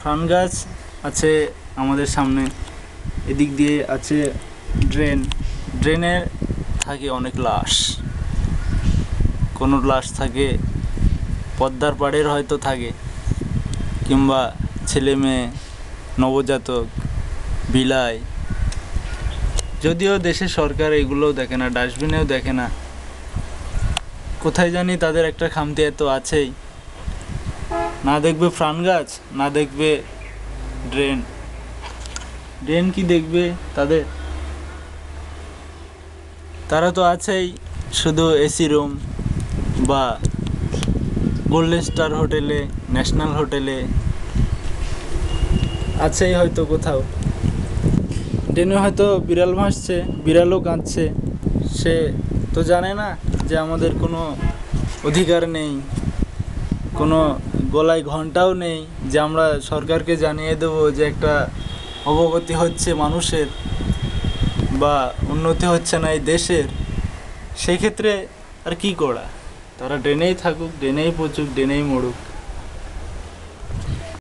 Fern গাছ আছে আমাদের সামনে, এদিক দিয়ে আছে ড্রেনে থাকে অনেক লাশ, কোনো লাশ থাকে পদ্মার পাড়ের হয়তো থাকে, কিংবা ছেলে মেয়ে, নবজাতক, বিলাই। যদিও দেশের সরকার এগুলোও দেখে না, ডাস্টবিনেও দেখে না, কোথায় জানি তাদের একটা খামতি এত আছেই, না দেখবে ফার্ন গাছ, না দেখবে ড্রেন কি দেখবে তাদের? তারা তো আছেই শুধু এসি রুম বা গোল্ডেন স্টার হোটেলে, ন্যাশনাল হোটেলে আছেই হয়তো কোথাও। ড্রেনে হয়তো বিড়াল ভাসছে, বিড়ালও কাঁদছে, সে তো জানে না যে আমাদের কোনো অধিকার নেই, কোনো গলায় ঘন্টাও নেই যে আমরা সরকারকে জানিয়ে দেবো যে একটা অবগতি হচ্ছে মানুষের বা উন্নতি হচ্ছে না এই দেশের। সেই ক্ষেত্রে আর কি করা, তারা ড্রেনেই থাকুক, ড্রেনেই পচুক, ড্রেনেই মরুক।